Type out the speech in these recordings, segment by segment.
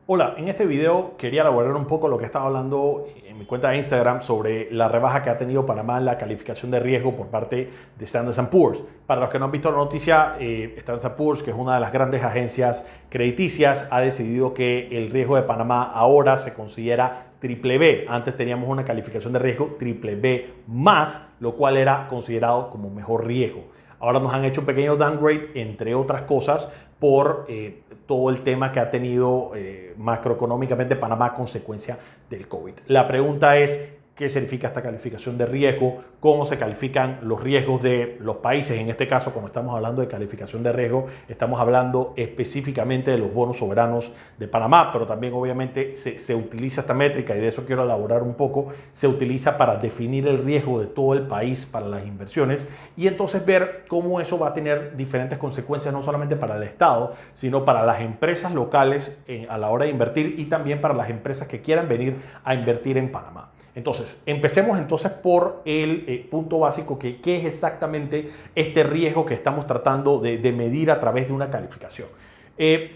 Hola, en este video quería elaborar un poco lo que estaba hablando en mi cuenta de Instagram sobre la rebaja que ha tenido Panamá en la calificación de riesgo por parte de Standard Poor's. Para los que no han visto la noticia, Standard Poor's, que es una de las grandes agencias crediticias, ha decidido que el riesgo de Panamá ahora se considera triple B. Antes teníamos una calificación de riesgo triple B más, lo cual era considerado como mejor riesgo. Ahora nos han hecho un pequeño downgrade, entre otras cosas, por todo el tema que ha tenido macroeconómicamente Panamá a consecuencia del COVID. La pregunta es, ¿qué significa esta calificación de riesgo? ¿Cómo se califican los riesgos de los países? En este caso, cuando estamos hablando de calificación de riesgo, estamos hablando específicamente de los bonos soberanos de Panamá, pero también obviamente se utiliza esta métrica, y de eso quiero elaborar un poco, se utiliza para definir el riesgo de todo el país para las inversiones y entonces ver cómo eso va a tener diferentes consecuencias, no solamente para el Estado, sino para las empresas locales a la hora de invertir y también para las empresas que quieran venir a invertir en Panamá. Entonces, empecemos entonces por el punto básico, que qué es exactamente este riesgo que estamos tratando de medir a través de una calificación.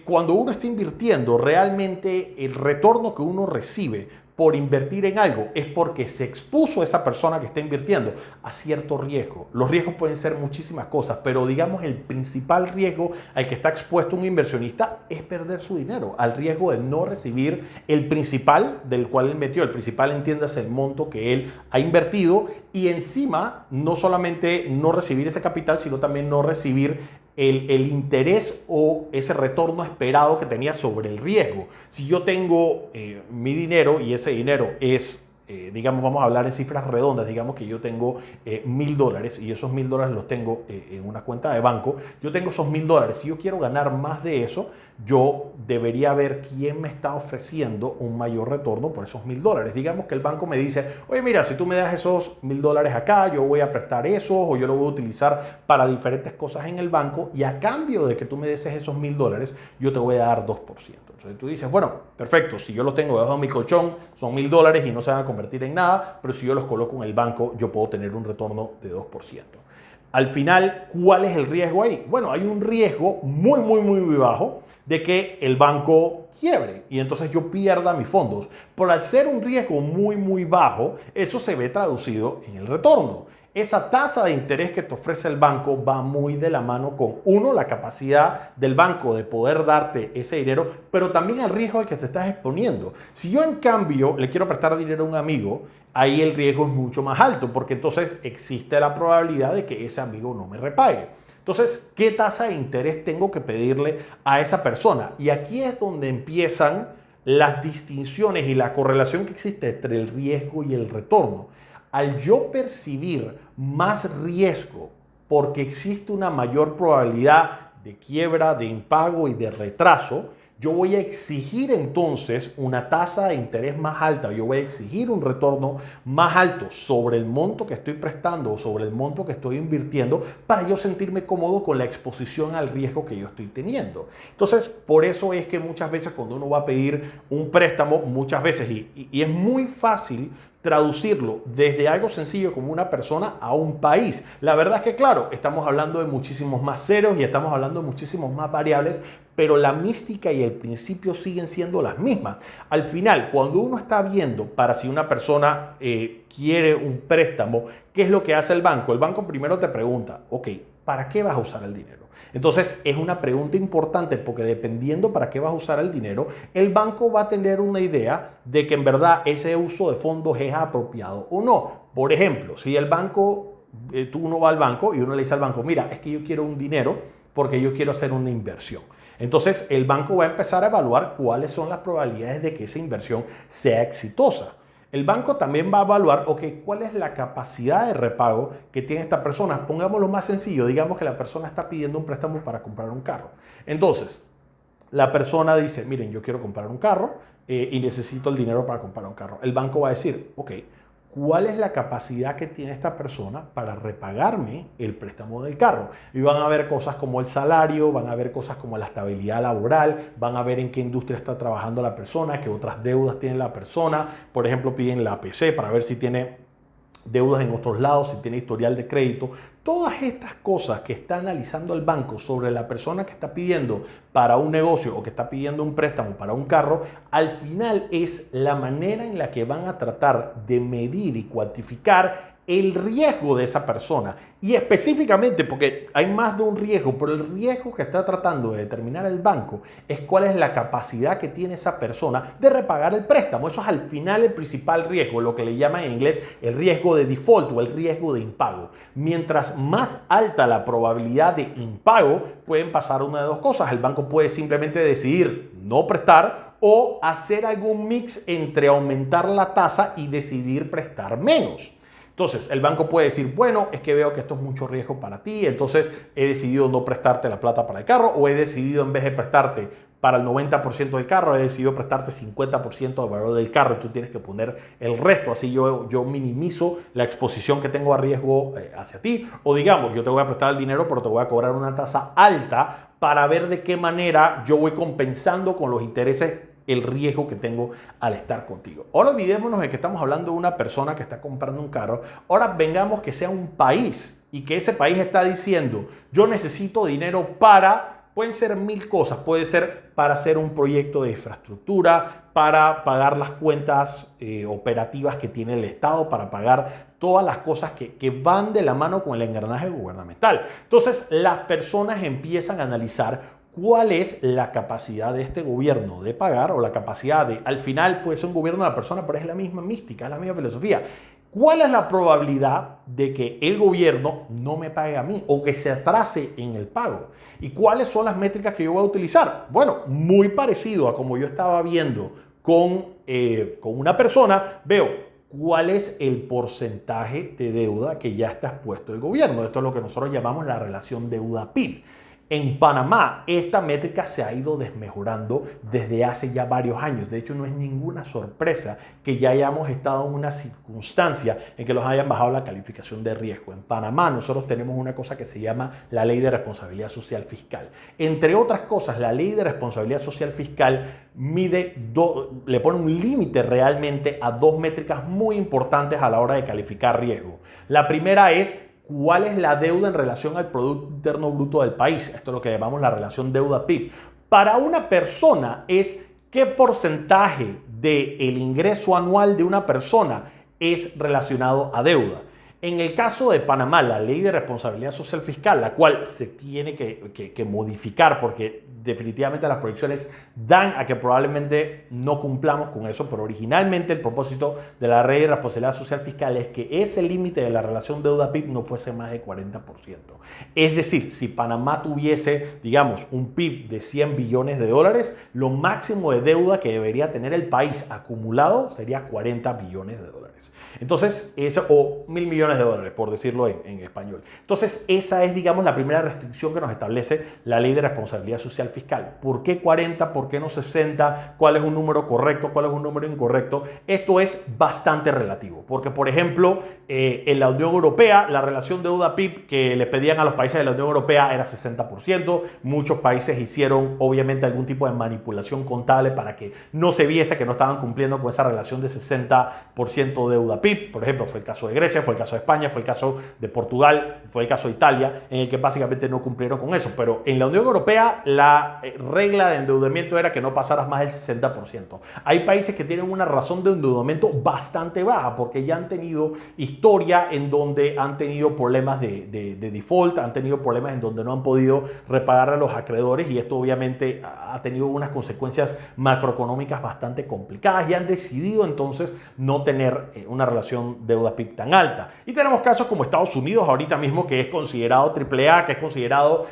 Cuando uno está invirtiendo, realmente el retorno que uno recibe por invertir en algo es porque se expuso esa persona que está invirtiendo a cierto riesgo. Los riesgos pueden ser muchísimas cosas, pero digamos el principal riesgo al que está expuesto un inversionista es perder su dinero, al riesgo de no recibir el principal del cual él metió. El principal, entiéndase, el monto que él ha invertido, y encima no solamente no recibir ese capital, sino también no recibir el interés o ese retorno esperado que tenía sobre el riesgo. Si yo tengo mi dinero y ese dinero es, digamos, vamos a hablar en cifras redondas, digamos que yo tengo $1,000 y esos $1,000 los tengo en una cuenta de banco, yo tengo esos $1,000. Si yo quiero ganar más de eso, yo debería ver quién me está ofreciendo un mayor retorno por esos $1,000. Digamos que el banco me dice, oye, mira, si tú me das esos $1,000 acá, yo voy a prestar eso o yo lo voy a utilizar para diferentes cosas en el banco, y a cambio de que tú me des esos $1,000, yo te voy a dar 2%. Entonces tú dices, bueno, perfecto, si yo los tengo debajo de mi colchón, son $1,000 y no se van a convertir en nada, pero si yo los coloco en el banco, yo puedo tener un retorno de 2%. Al final, ¿cuál es el riesgo ahí? Bueno, hay un riesgo muy bajo de que el banco quiebre y entonces yo pierda mis fondos. Por al ser un riesgo muy bajo, eso se ve traducido en el retorno. Esa tasa de interés que te ofrece el banco va muy de la mano con, uno, la capacidad del banco de poder darte ese dinero, pero también el riesgo al que te estás exponiendo. Si yo, en cambio, le quiero prestar dinero a un amigo, ahí el riesgo es mucho más alto, porque entonces existe la probabilidad de que ese amigo no me repague. Entonces, ¿qué tasa de interés tengo que pedirle a esa persona? Y aquí es donde empiezan las distinciones y la correlación que existe entre el riesgo y el retorno. Al yo percibir más riesgo porque existe una mayor probabilidad de quiebra, de impago y de retraso, yo voy a exigir entonces una tasa de interés más alta, yo voy a exigir un retorno más alto sobre el monto que estoy prestando o sobre el monto que estoy invirtiendo, para yo sentirme cómodo con la exposición al riesgo que yo estoy teniendo. Entonces, por eso es que muchas veces cuando uno va a pedir un préstamo, muchas veces, y es muy fácil traducirlo desde algo sencillo como una persona a un país. La verdad es que, claro, estamos hablando de muchísimos más ceros y estamos hablando de muchísimos más variables, pero la mística y el principio siguen siendo las mismas. Al final, cuando uno está viendo para si una persona quiere un préstamo, ¿qué es lo que hace el banco? El banco primero te pregunta, ok, ¿para qué vas a usar el dinero? Entonces es una pregunta importante, porque dependiendo para qué vas a usar el dinero, el banco va a tener una idea de que en verdad ese uso de fondos es apropiado o no. Por ejemplo, si el banco, uno va al banco y uno le dice al banco, mira, es que yo quiero un dinero porque yo quiero hacer una inversión. Entonces el banco va a empezar a evaluar cuáles son las probabilidades de que esa inversión sea exitosa. El banco también va a evaluar, ok, cuál es la capacidad de repago que tiene esta persona. Pongámoslo más sencillo, digamos que la persona está pidiendo un préstamo para comprar un carro. Entonces, la persona dice, miren, yo quiero comprar un carro y necesito el dinero para comprar un carro. El banco va a decir, ok, ¿cuál es la capacidad que tiene esta persona para repagarme el préstamo del carro? Y van a ver cosas como el salario, van a ver cosas como la estabilidad laboral, van a ver en qué industria está trabajando la persona, qué otras deudas tiene la persona. Por ejemplo, piden la APC para ver si tiene deudas en otros lados, si tiene historial de crédito. Todas estas cosas que está analizando el banco sobre la persona que está pidiendo para un negocio o que está pidiendo un préstamo para un carro, al final es la manera en la que van a tratar de medir y cuantificar el riesgo de esa persona. Y específicamente, porque hay más de un riesgo, pero el riesgo que está tratando de determinar el banco es cuál es la capacidad que tiene esa persona de repagar el préstamo. Eso es al final el principal riesgo, lo que le llaman en inglés el riesgo de default o el riesgo de impago. Mientras más alta la probabilidad de impago, pueden pasar una de dos cosas. El banco puede simplemente decidir no prestar o hacer algún mix entre aumentar la tasa y decidir prestar menos. Entonces, el banco puede decir, bueno, es que veo que esto es mucho riesgo para ti, entonces he decidido no prestarte la plata para el carro, o he decidido en vez de prestarte para el 90% del carro, he decidido prestarte 50% del valor del carro y tú tienes que poner el resto. Así yo minimizo la exposición que tengo a riesgo hacia ti. O digamos, yo te voy a prestar el dinero, pero te voy a cobrar una tasa alta para ver de qué manera yo voy compensando con los intereses el riesgo que tengo al estar contigo. Ahora olvidémonos de que estamos hablando de una persona que está comprando un carro. Ahora vengamos que sea un país y que ese país está diciendo, yo necesito dinero para, pueden ser mil cosas, puede ser para hacer un proyecto de infraestructura, para pagar las cuentas operativas que tiene el Estado, para pagar todas las cosas que van de la mano con el engranaje gubernamental. Entonces las personas empiezan a analizar cuál es la capacidad de este gobierno de pagar o la capacidad de, al final puede ser un gobierno de la persona, pero es la misma mística, es la misma filosofía. ¿Cuál es la probabilidad de que el gobierno no me pague a mí o que se atrase en el pago? ¿Y cuáles son las métricas que yo voy a utilizar? Bueno, muy parecido a como yo estaba viendo con una persona, veo cuál es el porcentaje de deuda que ya está expuesto el gobierno. Esto es lo que nosotros llamamos la relación deuda-PIB. En Panamá, esta métrica se ha ido desmejorando desde hace ya varios años. De hecho, no es ninguna sorpresa que ya hayamos estado en una circunstancia en que nos hayan bajado la calificación de riesgo. En Panamá, nosotros tenemos una cosa que se llama la Ley de Responsabilidad Social Fiscal. Entre otras cosas, la Ley de Responsabilidad Social Fiscal le pone un límite realmente a dos métricas muy importantes a la hora de calificar riesgo. La primera es ¿cuál es la deuda en relación al Producto Interno Bruto del país? Esto es lo que llamamos la relación deuda-PIB. Para una persona es qué porcentaje del ingreso anual de una persona es relacionado a deuda. En el caso de Panamá, la Ley de Responsabilidad Social Fiscal, la cual se tiene que modificar porque definitivamente las proyecciones dan a que probablemente no cumplamos con eso, pero originalmente el propósito de la Ley de Responsabilidad Social Fiscal es que ese límite de la relación deuda-PIB no fuese más de 40%. Es decir, si Panamá tuviese, digamos, un PIB de 100 billones de dólares, lo máximo de deuda que debería tener el país acumulado sería 40 billones de dólares. Entonces, o 1.000 millones de dólares, por decirlo en español. Entonces, esa es, digamos, la primera restricción que nos establece la Ley de Responsabilidad Social Fiscal. ¿Por qué 40? ¿Por qué no 60? ¿Cuál es un número correcto? ¿Cuál es un número incorrecto? Esto es bastante relativo, porque, por ejemplo, en la Unión Europea, la relación deuda-PIB que le pedían a los países de la Unión Europea era 60%. Muchos países hicieron, obviamente, algún tipo de manipulación contable para que no se viese que no estaban cumpliendo con esa relación de 60% deuda-PIB. Por ejemplo, fue el caso de Grecia, fue el caso de España, fue el caso de Portugal, fue el caso de Italia, en el que básicamente no cumplieron con eso. Pero en la Unión Europea la regla de endeudamiento era que no pasaras más del 60%. Hay países que tienen una razón de endeudamiento bastante baja porque ya han tenido historia en donde han tenido problemas de default, han tenido problemas en donde no han podido repagar a los acreedores y esto obviamente ha tenido unas consecuencias macroeconómicas bastante complicadas y han decidido entonces no tener una relación deuda-PIB tan alta. Y tenemos casos como Estados Unidos ahorita mismo, que es considerado AAA, que es considerado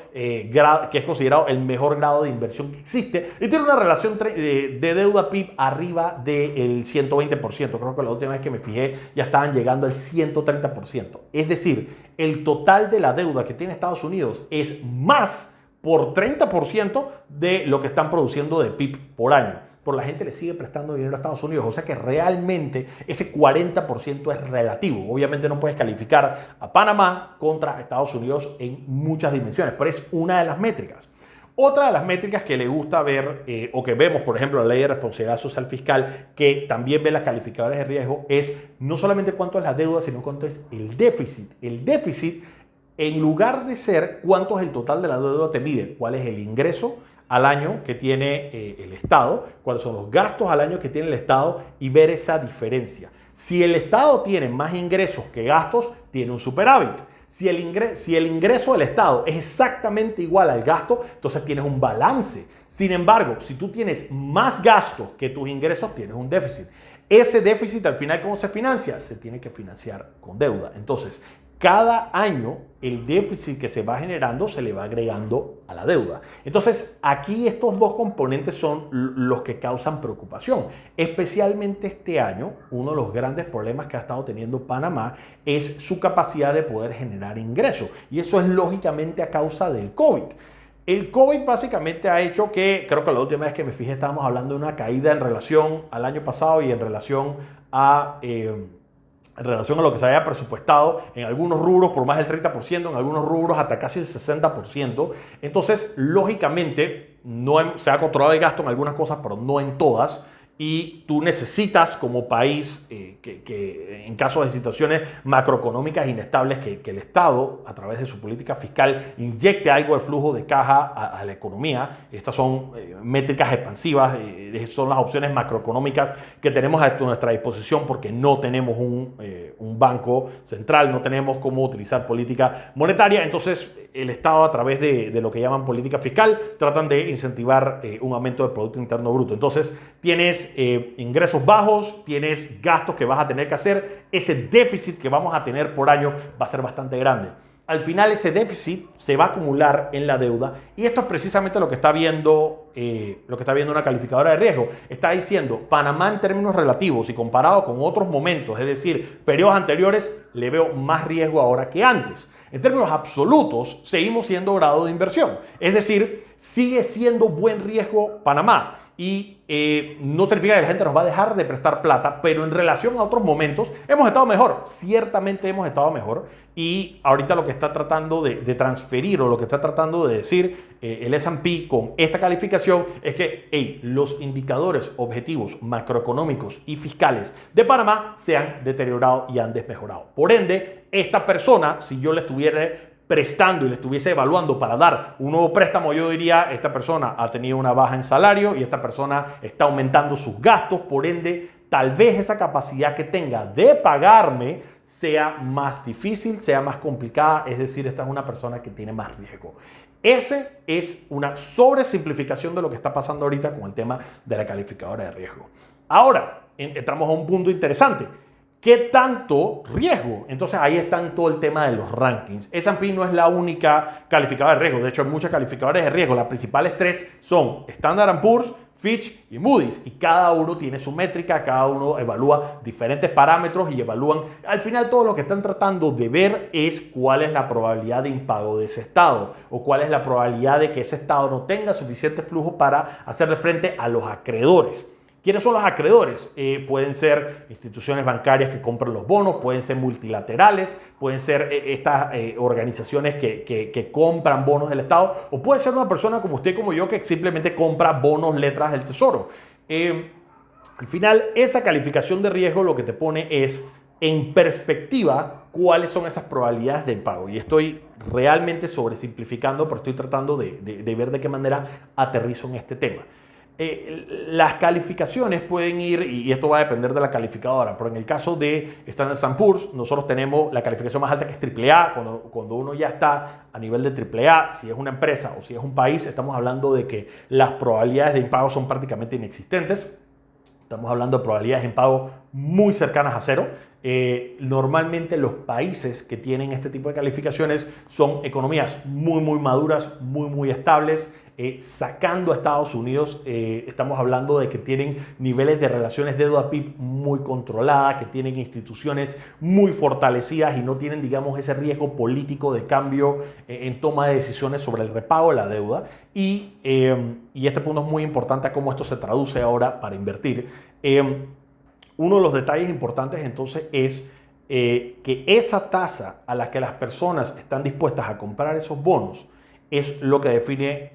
el mejor grado de inversión que existe y tiene una relación de deuda-PIB arriba del 120%. Creo que la última vez que me fijé ya estaban llegando al 130%. Es decir, el total de la deuda que tiene Estados Unidos es más por 30% de lo que están produciendo de PIB por año. Pero la gente le sigue prestando dinero a Estados Unidos. O sea que realmente ese 40% es relativo. Obviamente no puedes calificar a Panamá contra Estados Unidos en muchas dimensiones, pero es una de las métricas. Otra de las métricas que le gusta ver o que vemos, por ejemplo, la ley de responsabilidad social fiscal, que también ve las calificadoras de riesgo, es no solamente cuánto es la deuda, sino cuánto es el déficit. El déficit, en lugar de ser cuánto es el total de la deuda, te mide cuál es el ingreso al año que tiene el Estado, cuáles son los gastos al año que tiene el Estado y ver esa diferencia. Si el Estado tiene más ingresos que gastos, tiene un superávit. Si el ingreso del Estado es exactamente igual al gasto, entonces tienes un balance. Sin embargo, si tú tienes más gastos que tus ingresos, tienes un déficit. Ese déficit, al final, ¿cómo se financia? Se tiene que financiar con deuda. Entonces, cada año el déficit que se va generando se le va agregando a la deuda. Entonces, aquí estos dos componentes son los que causan preocupación. Especialmente este año, uno de los grandes problemas que ha estado teniendo Panamá es su capacidad de poder generar ingresos. Y eso es lógicamente a causa del COVID. El COVID básicamente ha hecho que, creo que la última vez que me fijé estábamos hablando de una caída en relación al año pasado y en relación a lo que se había presupuestado en algunos rubros por más del 30%, en algunos rubros hasta casi el 60%. Entonces, lógicamente, se ha controlado el gasto en algunas cosas, pero no en todas. Y tú necesitas como país que en caso de situaciones macroeconómicas inestables que el Estado a través de su política fiscal inyecte algo de flujo de caja a la economía. Estas son métricas expansivas, son las opciones macroeconómicas que tenemos a nuestra disposición porque no tenemos un banco central, no tenemos cómo utilizar política monetaria. Entonces el Estado a través de lo que llaman política fiscal tratan de incentivar un aumento del Producto Interno Bruto. Entonces tienes ingresos bajos, tienes gastos que vas a tener que hacer, ese déficit que vamos a tener por año va a ser bastante grande. Al final ese déficit se va a acumular en la deuda y esto es precisamente lo que está viendo una calificadora de riesgo. Está diciendo, Panamá en términos relativos y comparado con otros momentos, es decir, periodos anteriores, le veo más riesgo ahora que antes. En términos absolutos, seguimos siendo grado de inversión. Es decir, sigue siendo buen riesgo Panamá. Y no significa que la gente nos va a dejar de prestar plata, pero en relación a otros momentos hemos estado mejor. Ciertamente hemos estado mejor. Y ahorita lo que está tratando de transferir o lo que está tratando de decir el S&P con esta calificación es que los indicadores objetivos macroeconómicos y fiscales de Panamá se han deteriorado y han desmejorado. Por ende, esta persona, si yo le estuviera prestando y le estuviese evaluando para dar un nuevo préstamo, yo diría, esta persona ha tenido una baja en salario y esta persona está aumentando sus gastos, por ende, tal vez esa capacidad que tenga de pagarme sea más difícil, sea más complicada, es decir, esta es una persona que tiene más riesgo. Ese es una sobresimplificación de lo que está pasando ahorita con el tema de la calificadora de riesgo. Ahora, entramos a un punto interesante. ¿Qué tanto riesgo? Entonces ahí está todo el tema de los rankings. S&P no es la única calificadora de riesgo. De hecho, hay muchas calificadoras de riesgo. Las principales tres son Standard & Poor's, Fitch y Moody's. Y cada uno tiene su métrica, cada uno evalúa diferentes parámetros y evalúan. Al final todo lo que están tratando de ver es cuál es la probabilidad de impago de ese estado o cuál es la probabilidad de que ese estado no tenga suficiente flujo para hacerle frente a los acreedores. ¿Quiénes son los acreedores? Pueden ser instituciones bancarias que compran los bonos, pueden ser multilaterales, pueden ser estas organizaciones que compran bonos del Estado, o puede ser una persona como usted, como yo, que simplemente compra bonos, letras del Tesoro. Al final, esa calificación de riesgo lo que te pone es en perspectiva cuáles son esas probabilidades de impago. Y estoy realmente sobresimplificando, pero estoy tratando de ver de qué manera aterrizo en este tema. Las calificaciones pueden ir, y esto va a depender de la calificadora, pero en el caso de Standard & Poor's, nosotros tenemos la calificación más alta que es AAA. Cuando uno ya está a nivel de AAA, si es una empresa o si es un país, estamos hablando de que las probabilidades de impago son prácticamente inexistentes. Estamos hablando de probabilidades de impago muy cercanas a cero. Normalmente los países que tienen este tipo de calificaciones son economías muy, muy maduras, muy, muy estables. Sacando a Estados Unidos, estamos hablando de que tienen niveles de relaciones deuda-PIB muy controladas, que tienen instituciones muy fortalecidas y no tienen, digamos, ese riesgo político de cambio en toma de decisiones sobre el repago de la deuda. Y este punto es muy importante a cómo esto se traduce ahora para invertir. Uno de los detalles importantes entonces es que esa tasa a la que las personas están dispuestas a comprar esos bonos es lo que define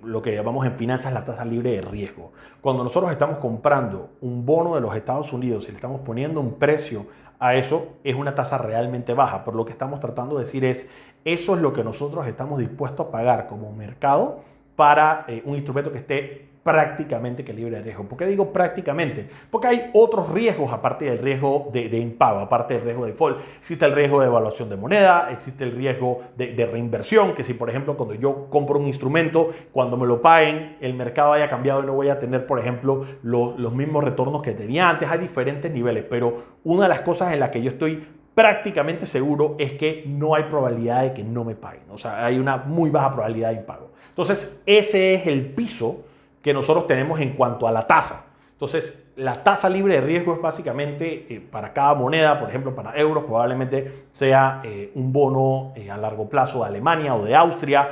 lo que llamamos en finanzas la tasa libre de riesgo. Cuando nosotros estamos comprando un bono de los Estados Unidos y le estamos poniendo un precio a eso, es una tasa realmente baja. Pero lo que estamos tratando de decir es, eso es lo que nosotros estamos dispuestos a pagar como mercado para un instrumento que esté prácticamente que libre de riesgo. ¿Por qué digo prácticamente? Porque hay otros riesgos aparte del riesgo de impago, aparte del riesgo de default. Existe el riesgo de devaluación de moneda, existe el riesgo de reinversión, que si por ejemplo cuando yo compro un instrumento, cuando me lo paguen, el mercado haya cambiado y no voy a tener por ejemplo los mismos retornos que tenía antes. Hay diferentes niveles, pero una de las cosas en las que yo estoy prácticamente seguro es que no hay probabilidad de que no me paguen. O sea, hay una muy baja probabilidad de impago. Entonces, ese es el piso que nosotros tenemos en cuanto a la tasa. Entonces, la tasa libre de riesgo es básicamente para cada moneda, por ejemplo, para euros probablemente sea un bono a largo plazo de Alemania o de Austria.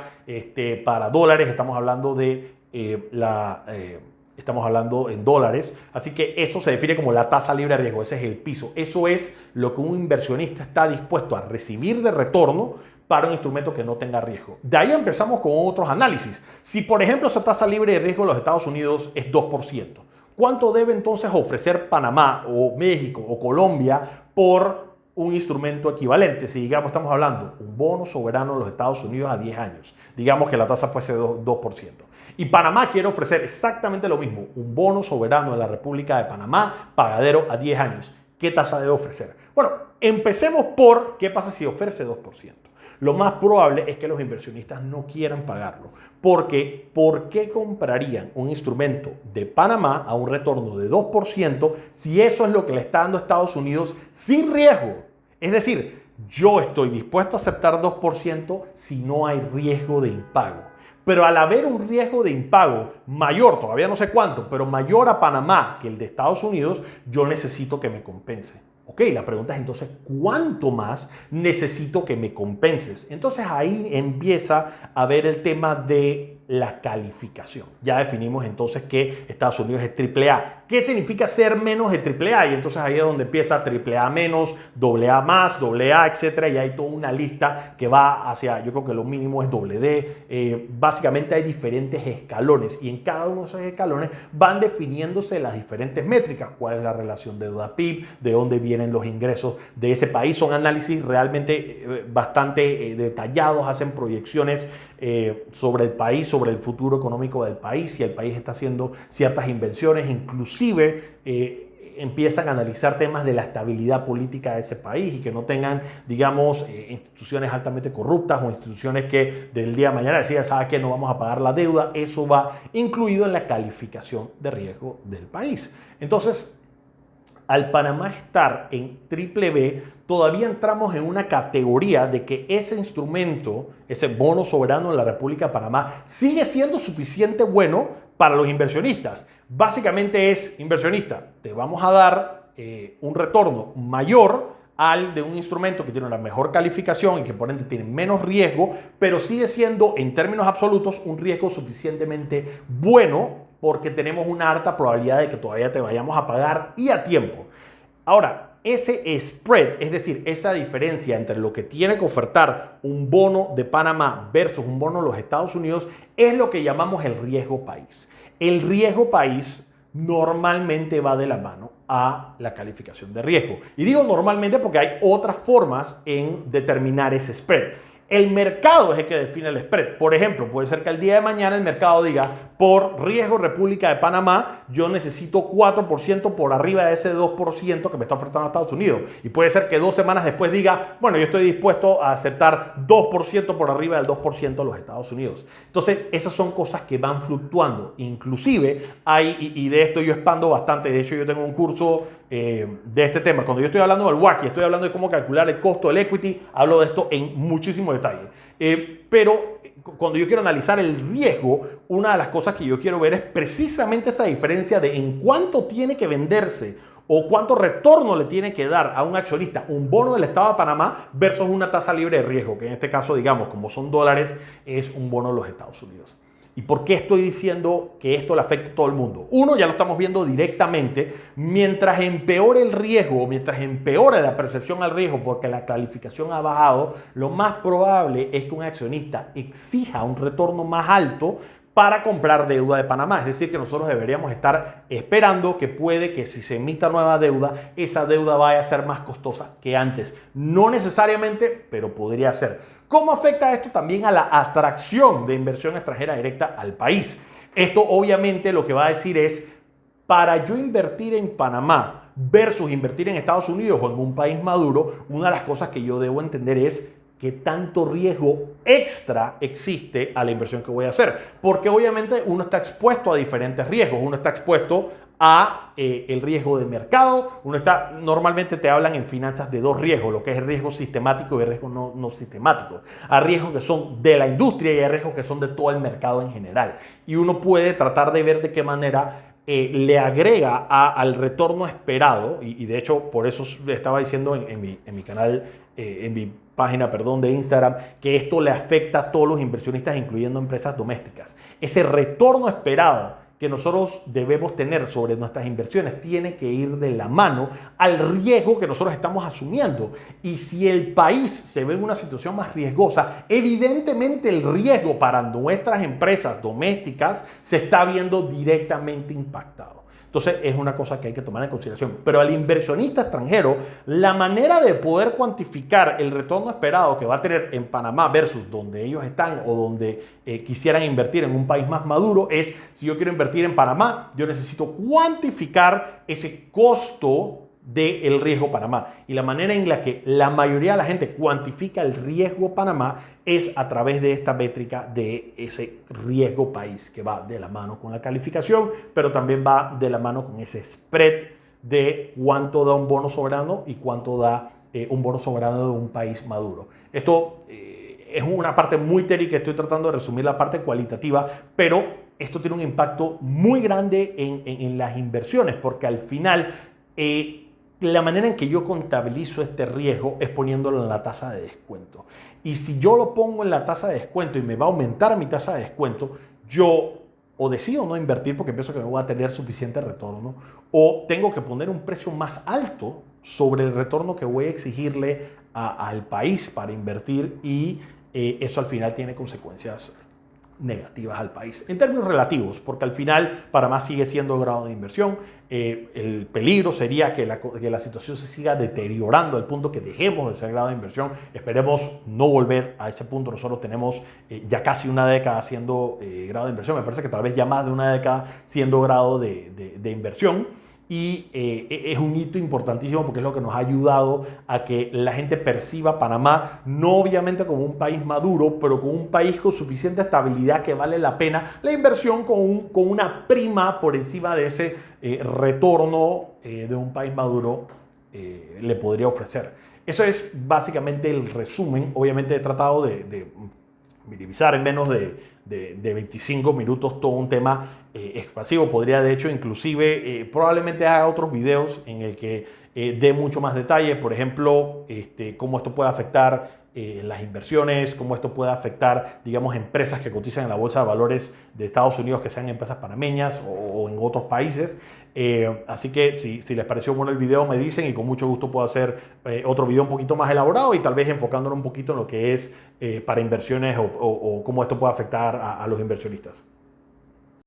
Para dólares estamos hablando de estamos hablando en dólares. Así que eso se define como la tasa libre de riesgo. Ese es el piso. Eso es lo que un inversionista está dispuesto a recibir de retorno para un instrumento que no tenga riesgo. De ahí empezamos con otros análisis. Si, por ejemplo, esa tasa libre de riesgo de los Estados Unidos es 2%, ¿cuánto debe entonces ofrecer Panamá o México o Colombia por un instrumento equivalente? Si, digamos, estamos hablando un bono soberano de los Estados Unidos a 10 años, digamos que la tasa fuese 2%. Y Panamá quiere ofrecer exactamente lo mismo, un bono soberano de la República de Panamá, pagadero a 10 años. ¿Qué tasa debe ofrecer? Bueno, empecemos por qué pasa si ofrece 2%. Lo más probable es que los inversionistas no quieran pagarlo. Porque, ¿por qué comprarían un instrumento de Panamá a un retorno de 2% si eso es lo que le está dando Estados Unidos sin riesgo? Es decir, yo estoy dispuesto a aceptar 2% si no hay riesgo de impago. Pero al haber un riesgo de impago mayor, todavía no sé cuánto, pero mayor a Panamá que el de Estados Unidos, yo necesito que me compense. Ok, la pregunta es entonces, ¿cuánto más necesito que me compenses? Entonces ahí empieza a ver el tema de la calificación. Ya definimos entonces que Estados Unidos es AAA. ¿Qué significa ser menos de AAA? Y entonces ahí es donde empieza AAA menos, AA más, AA, etcétera. Y hay toda una lista que va hacia, yo creo que lo mínimo es DD. Básicamente hay diferentes escalones y en cada uno de esos escalones van definiéndose las diferentes métricas. ¿Cuál es la relación deuda-PIB? ¿De dónde vienen los ingresos de ese país? Son análisis realmente bastante detallados, hacen proyecciones sobre el país, sobre el futuro económico del país, si el país está haciendo ciertas inversiones, inclusive empiezan a analizar temas de la estabilidad política de ese país y que no tengan, digamos, instituciones altamente corruptas o instituciones que del día de mañana decían, ¿sabes qué? No vamos a pagar la deuda. Eso va incluido en la calificación de riesgo del país. Entonces, al Panamá estar en BBB, todavía entramos en una categoría de que ese instrumento, ese bono soberano de la República de Panamá, sigue siendo suficiente bueno para los inversionistas. Básicamente es, inversionista, te vamos a dar un retorno mayor al de un instrumento que tiene una mejor calificación y que por ende tiene menos riesgo, pero sigue siendo en términos absolutos un riesgo suficientemente bueno porque tenemos una alta probabilidad de que todavía te vayamos a pagar y a tiempo. Ahora, ese spread, es decir, esa diferencia entre lo que tiene que ofertar un bono de Panamá versus un bono de los Estados Unidos, es lo que llamamos el riesgo país. El riesgo país normalmente va de la mano a la calificación de riesgo. Y digo normalmente porque hay otras formas en determinar ese spread. El mercado es el que define el spread. Por ejemplo, puede ser que el día de mañana el mercado diga, por riesgo República de Panamá, yo necesito 4% por arriba de ese 2% que me está ofertando Estados Unidos. Y puede ser que 2 semanas después diga, bueno, yo estoy dispuesto a aceptar 2% por arriba del 2% de los Estados Unidos. Entonces, esas son cosas que van fluctuando. Inclusive, y de esto yo expando bastante. De hecho, yo tengo un curso de este tema. Cuando yo estoy hablando del WACC, estoy hablando de cómo calcular el costo del equity, hablo de esto en muchísimo detalle. Pero cuando yo quiero analizar el riesgo, una de las cosas que yo quiero ver es precisamente esa diferencia de en cuánto tiene que venderse o cuánto retorno le tiene que dar a un accionista un bono del Estado de Panamá versus una tasa libre de riesgo, que en este caso, digamos, como son dólares, es un bono de los Estados Unidos. ¿Y por qué estoy diciendo que esto le afecta a todo el mundo? Uno, ya lo estamos viendo directamente, mientras empeore el riesgo, mientras empeore la percepción al riesgo porque la calificación ha bajado, lo más probable es que un accionista exija un retorno más alto para comprar deuda de Panamá. Es decir, que nosotros deberíamos estar esperando que puede que si se emita nueva deuda, esa deuda vaya a ser más costosa que antes. No necesariamente, pero podría ser. ¿Cómo afecta esto también a la atracción de inversión extranjera directa al país? Esto obviamente lo que va a decir es, para yo invertir en Panamá versus invertir en Estados Unidos o en un país maduro, una de las cosas que yo debo entender es qué tanto riesgo extra existe a la inversión que voy a hacer. Porque obviamente uno está expuesto a diferentes riesgos. Uno está expuesto a el riesgo de mercado. Normalmente te hablan en finanzas de dos riesgos, lo que es el riesgo sistemático y el riesgo no sistemático. Hay riesgos que son de la industria y hay riesgos que son de todo el mercado en general. Y uno puede tratar de ver de qué manera le agrega al retorno esperado, y de hecho por eso estaba diciendo en mi canal, en mi página, perdón, de Instagram, que esto le afecta a todos los inversionistas, incluyendo empresas domésticas. Ese retorno esperado que nosotros debemos tener sobre nuestras inversiones tiene que ir de la mano al riesgo que nosotros estamos asumiendo. Y si el país se ve en una situación más riesgosa, evidentemente el riesgo para nuestras empresas domésticas se está viendo directamente impactado. Entonces es una cosa que hay que tomar en consideración. Pero al inversionista extranjero, la manera de poder cuantificar el retorno esperado que va a tener en Panamá versus donde ellos están o donde quisieran invertir en un país más maduro es, si yo quiero invertir en Panamá, yo necesito cuantificar ese costo del riesgo Panamá. Y la manera en la que la mayoría de la gente cuantifica el riesgo Panamá es a través de esta métrica de ese riesgo país, que va de la mano con la calificación, pero también va de la mano con ese spread de cuánto da un bono soberano y cuánto da un bono soberano de un país maduro. Esto es una parte muy técnica, estoy tratando de resumir la parte cualitativa, pero esto tiene un impacto muy grande en las inversiones, porque al final la manera en que yo contabilizo este riesgo es poniéndolo en la tasa de descuento. Y si yo lo pongo en la tasa de descuento y me va a aumentar mi tasa de descuento, yo o decido no invertir porque pienso que no voy a tener suficiente retorno, o tengo que poner un precio más alto sobre el retorno que voy a exigirle al país para invertir, y eso al final tiene consecuencias negativas al país en términos relativos, porque al final Panamá sigue siendo grado de inversión. El peligro sería que la situación se siga deteriorando al punto que dejemos de ser grado de inversión. Esperemos no volver a ese punto. Nosotros tenemos ya casi una década siendo grado de inversión, me parece que tal vez ya más de una década siendo grado de inversión. Y es un hito importantísimo porque es lo que nos ha ayudado a que la gente perciba Panamá no obviamente como un país maduro, pero como un país con suficiente estabilidad que vale la pena la inversión con una prima por encima de ese retorno de un país maduro le podría ofrecer. Eso es básicamente el resumen. Obviamente he tratado de minimizar en menos de 25 minutos todo un tema expansivo. Podría de hecho inclusive probablemente haga otros videos en el que dé mucho más detalle, por ejemplo, cómo esto puede afectar las inversiones, cómo esto puede afectar, digamos, empresas que cotizan en la bolsa de valores de Estados Unidos, que sean empresas panameñas o en otros países. Así que si les pareció bueno el video, me dicen y con mucho gusto puedo hacer otro video un poquito más elaborado y tal vez enfocándolo un poquito en lo que es para inversiones o cómo esto puede afectar a los inversionistas.